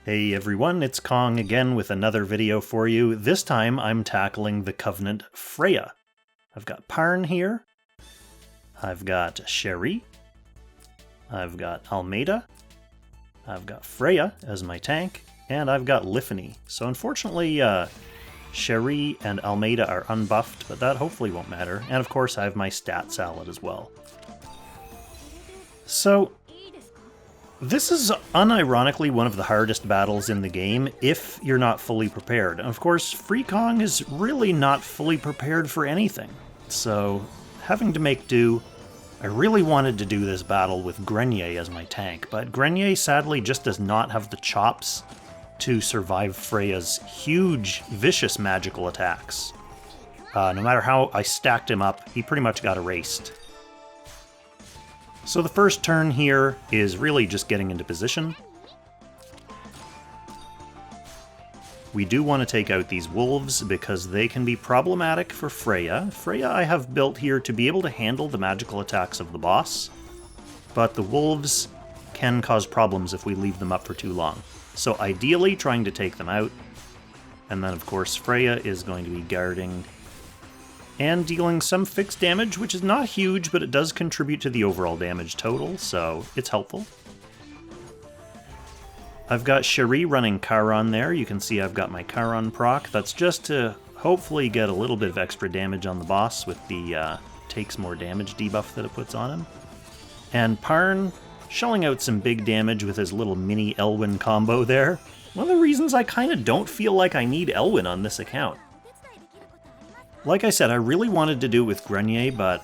Hey everyone, it's Kong again with another video for you. This time I'm tackling the Covenant Freya. I've got Parn here, I've got Cherie, I've got Almeda, I've got Freya as my tank, and I've got Liffany. So unfortunately, Cherie and Almeda are unbuffed, but that hopefully won't matter. And of course I have my stat salad as well. So this is unironically one of the hardest battles in the game if you're not fully prepared. And of course, Freekong is really not fully prepared for anything. So, having to make do, I really wanted to do this battle with Grenier as my tank, but Grenier sadly just does not have the chops to survive Freya's huge, vicious magical attacks. No matter how I stacked him up, he pretty much got erased. So the first turn here is really just getting into position. We do want to take out these wolves because they can be problematic for Freya. Freya I have built here to be able to handle the magical attacks of the boss, but the wolves can cause problems if we leave them up for too long. So ideally trying to take them out, and then of course Freya is going to be guarding and dealing some fixed damage, which is not huge, but it does contribute to the overall damage total, so it's helpful. I've got Cherie running Charon there. You can see I've got my Charon proc. That's just to hopefully get a little bit of extra damage on the boss with the takes more damage debuff that it puts on him. And Parn shelling out some big damage with his little mini Elwyn combo there. One of the reasons I kind of don't feel like I need Elwyn on this account. Like I said, I really wanted to do it with Grenier, but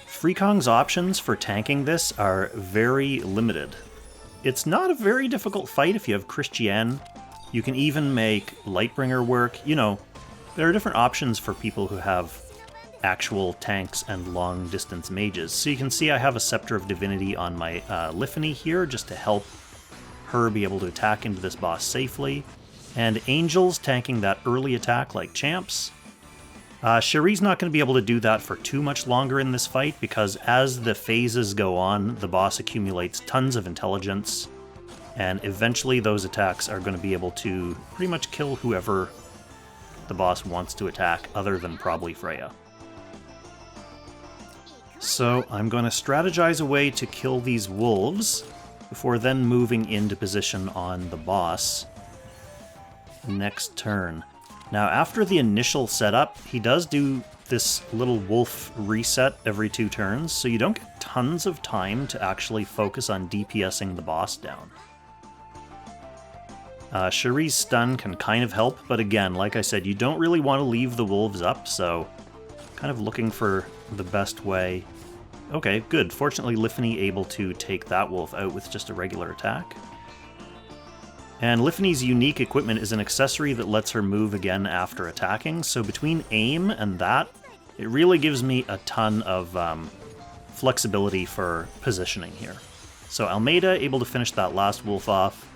Freekong's options for tanking this are very limited. It's not a very difficult fight if you have Christiane. You can even make Lightbringer work. You know, there are different options for people who have actual tanks and long-distance mages. So you can see I have a Scepter of Divinity on my Liffany here, just to help her be able to attack into this boss safely. And Angels tanking that early attack like champs. Cherie's not going to be able to do that for too much longer in this fight, because as the phases go on, the boss accumulates tons of intelligence, and eventually those attacks are going to be able to pretty much kill whoever the boss wants to attack, other than probably Freya. So I'm going to strategize a way to kill these wolves, before then moving into position on the boss next turn. Now, after the initial setup, he does do this little wolf reset every 2 turns, so you don't get tons of time to actually focus on DPSing the boss down. Cherie's stun can kind of help, but again, like I said, you don't really want to leave the wolves up, so kind of looking for the best way. Okay, good. Fortunately, Liffany able to take that wolf out with just a regular attack. And Liffany's unique equipment is an accessory that lets her move again after attacking, so between aim and that, it really gives me a ton of flexibility for positioning here. So Almeda able to finish that last wolf off,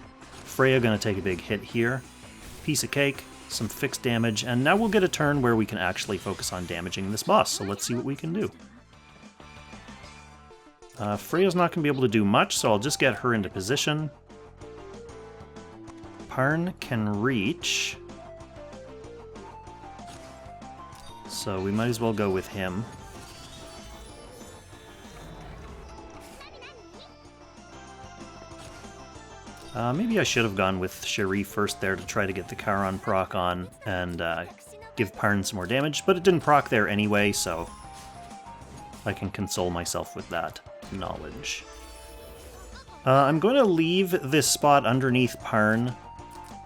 Freya gonna take a big hit here, piece of cake, some fixed damage, and now we'll get a turn where we can actually focus on damaging this boss, so let's see what we can do. Freya's not gonna be able to do much, so I'll just get her into position. Parn can reach, so we might as well go with him. Maybe I should have gone with Cherie first there to try to get the Charon proc on and give Parn some more damage, but it didn't proc there anyway, so I can console myself with that knowledge. I'm going to leave this spot underneath Parn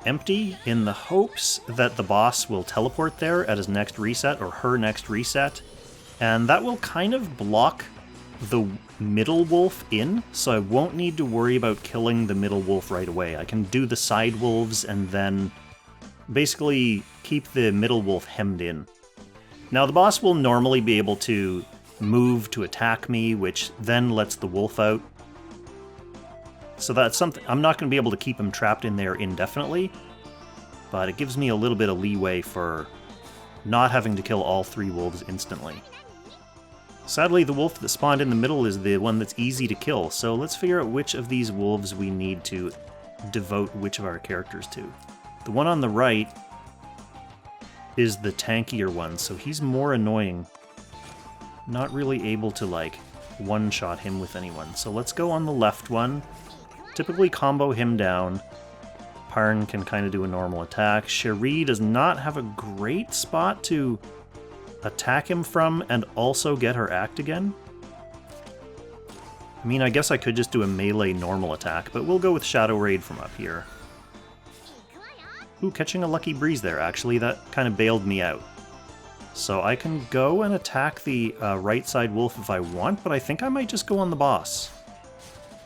empty in the hopes that the boss will teleport there at his next reset, or her next reset, and that will kind of block the middle wolf in, so I won't need to worry about killing the middle wolf right away. I can do the side wolves and then basically keep the middle wolf hemmed in. Now the boss will normally be able to move to attack me, which then lets the wolf out. So that's something, I'm not going to be able to keep him trapped in there indefinitely, but it gives me a little bit of leeway for not having to kill all 3 wolves instantly. Sadly, the wolf that spawned in the middle is the one that's easy to kill, so let's figure out which of these wolves we need to devote which of our characters to. The one on the right is the tankier one, so he's more annoying. Not really able to, like, one-shot him with anyone. So let's go on the left one. Typically combo him down. Parn can kind of do a normal attack. Cherie does not have a great spot to attack him from and also get her act again. I mean, I guess I could just do a melee normal attack, but we'll go with Shadow Raid from up here. Ooh, catching a lucky breeze there, actually. That kind of bailed me out. So I can go and attack the right side wolf if I want, but I think I might just go on the boss.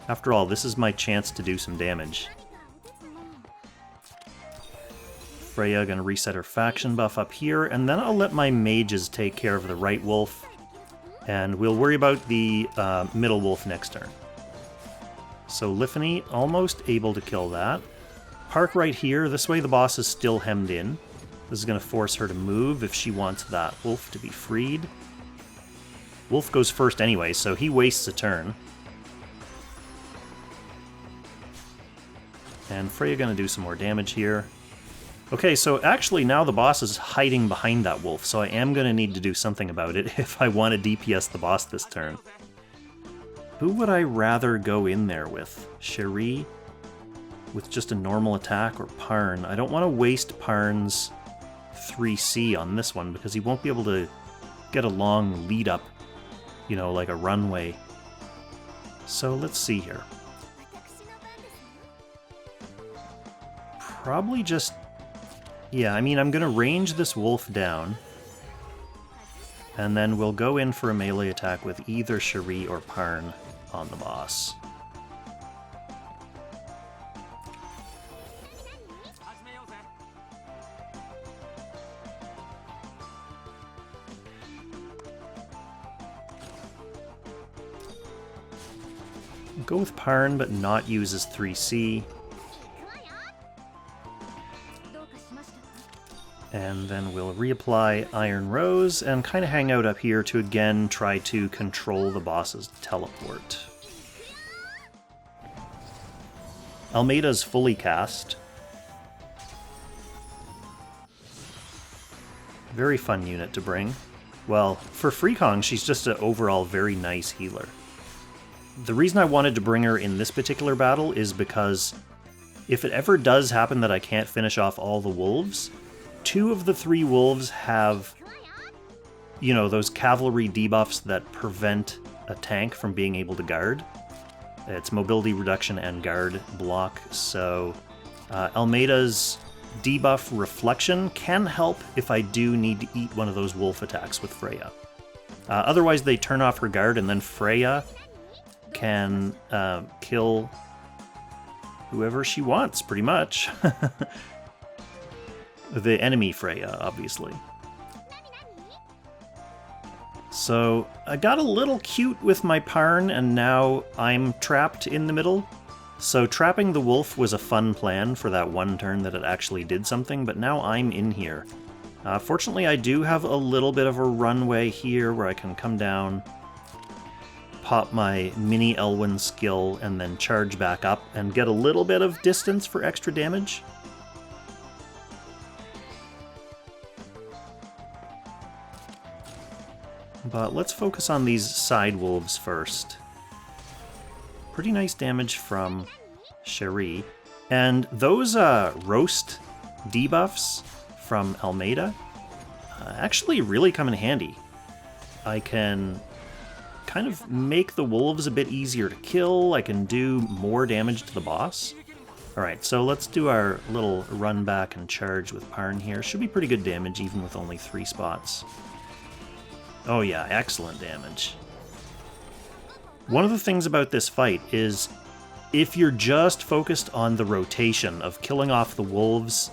After all, this is my chance to do some damage. Freya gonna reset her faction buff up here, and then I'll let my mages take care of the right wolf, and we'll worry about the middle wolf next turn. So Liffany almost able to kill that. Park right here. This way the boss is still hemmed in. This is going to force her to move if she wants that wolf to be freed. Wolf goes first anyway, so he wastes a turn. And Freya going to do some more damage here. Okay, so actually now the boss is hiding behind that wolf, so I am going to need to do something about it if I want to DPS the boss this turn. Who would I rather go in there with? Cherie with just a normal attack, or Parn? I don't want to waste Parn's 3C on this one because he won't be able to get a long lead up, you know, like a runway. So let's see here. Probably just... yeah, I mean, I'm going to range this wolf down, and then we'll go in for a melee attack with either Cherie or Parn on the boss. Go with Parn, but not use his 3C. And then we'll reapply Iron Rose and kind of hang out up here to again try to control the boss's teleport. Almeda's fully cast. Very fun unit to bring. Well, for Freekong, she's just an overall very nice healer. The reason I wanted to bring her in this particular battle is because if it ever does happen that I can't finish off all the wolves, 2 of the 3 wolves have, you know, those cavalry debuffs that prevent a tank from being able to guard. It's mobility reduction and guard block, so Almeda's debuff Reflection can help if I do need to eat one of those wolf attacks with Freya. Otherwise, they turn off her guard, and then Freya can kill whoever she wants, pretty much. The enemy Freya, obviously. So I got a little cute with my Parn, and now I'm trapped in the middle. So trapping the wolf was a fun plan for that one turn that it actually did something, but now I'm in here. Fortunately, I do have a little bit of a runway here where I can come down, pop my mini Elwyn skill, and then charge back up and get a little bit of distance for extra damage. But let's focus on these side wolves first. Pretty nice damage from Cherie. And those roast debuffs from Almeda actually really come in handy. I can kind of make the wolves a bit easier to kill. I can do more damage to the boss. Alright, so let's do our little run back and charge with Parn here. Should be pretty good damage even with only 3 spots. Oh yeah, excellent damage. One of the things about this fight is if you're just focused on the rotation of killing off the wolves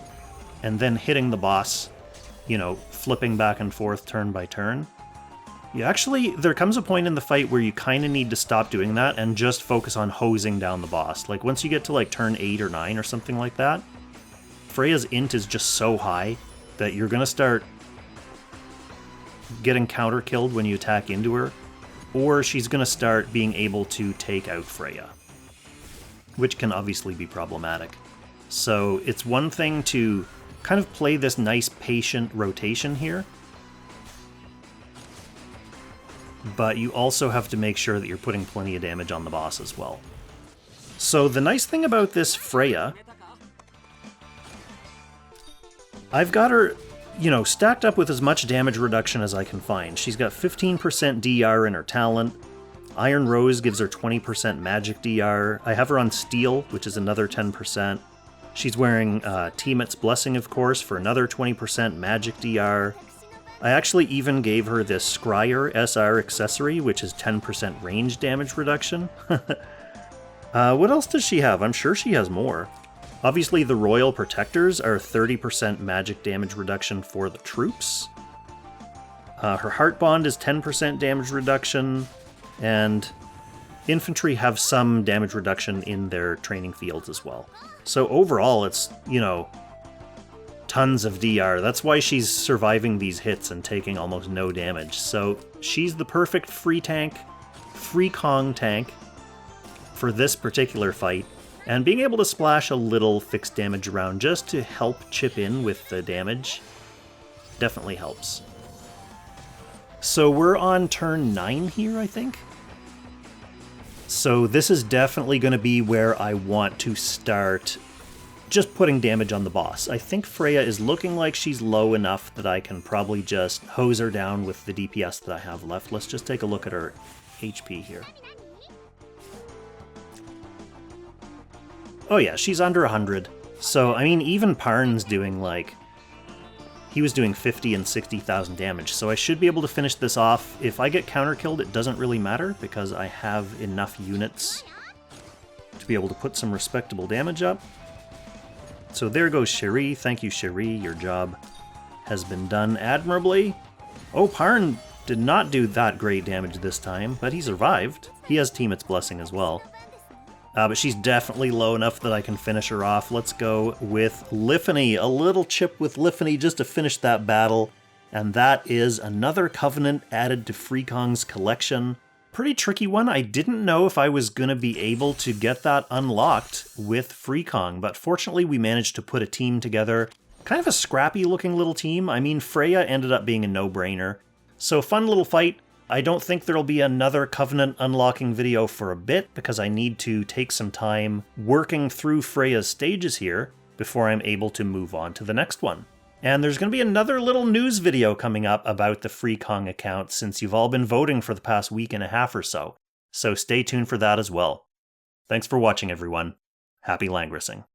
and then hitting the boss, you know, flipping back and forth turn by turn, there comes a point in the fight where you kind of need to stop doing that and just focus on hosing down the boss. Like once you get to like turn 8 or 9 or something like that, Freya's int is just so high that you're going to start getting counter-killed when you attack into her, or she's going to start being able to take out Freya. which can obviously be problematic. So it's one thing to kind of play this nice patient rotation here, but you also have to make sure that you're putting plenty of damage on the boss as well. So the nice thing about this Freya, I've got her, you know, stacked up with as much damage reduction as I can find. She's got 15% DR in her talent. Iron Rose gives her 20% magic DR. I have her on Steel, which is another 10%. She's wearing Tiamat's Blessing, of course, for another 20% magic DR. I actually even gave her this Scryer SR accessory, which is 10% range damage reduction. What else does she have? I'm sure she has more. Obviously, the Royal Protectors are 30% magic damage reduction for the troops. Her Heart Bond is 10% damage reduction, and infantry have some damage reduction in their training fields as well. So overall, it's, you know, tons of DR. That's why she's surviving these hits and taking almost no damage. So she's the perfect Freekong tank for this particular fight. And being able to splash a little fixed damage around just to help chip in with the damage definitely helps. So we're on turn 9 here, I think. So this is definitely going to be where I want to start just putting damage on the boss. I think Freya is looking like she's low enough that I can probably just hose her down with the DPS that I have left. Let's just take a look at her HP here. Oh yeah, she's under 100. So, I mean, even Parn's doing, like, he was doing 50 and 60,000 damage, so I should be able to finish this off. If I get counter-killed, it doesn't really matter, because I have enough units to be able to put some respectable damage up. So there goes Cherie. Thank you, Cherie. Your job has been done admirably. Oh, Parn did not do that great damage this time, but he survived. He has Tiamat's Blessing as well. But she's definitely low enough that I can finish her off. Let's go with Liffany. A little chip with Liffany just to finish that battle. And that is another Covenant added to Freekong's collection. Pretty tricky one. I didn't know if I was going to be able to get that unlocked with Freekong, but fortunately we managed to put a team together. Kind of a scrappy looking little team. I mean, Freya ended up being a no-brainer. So fun little fight. I don't think there'll be another Covenant unlocking video for a bit, because I need to take some time working through Freya's stages here before I'm able to move on to the next one. And there's going to be another little news video coming up about the Freekong account, since you've all been voting for the past week and a half or so. So stay tuned for that as well. Thanks for watching, everyone. Happy Langrissing.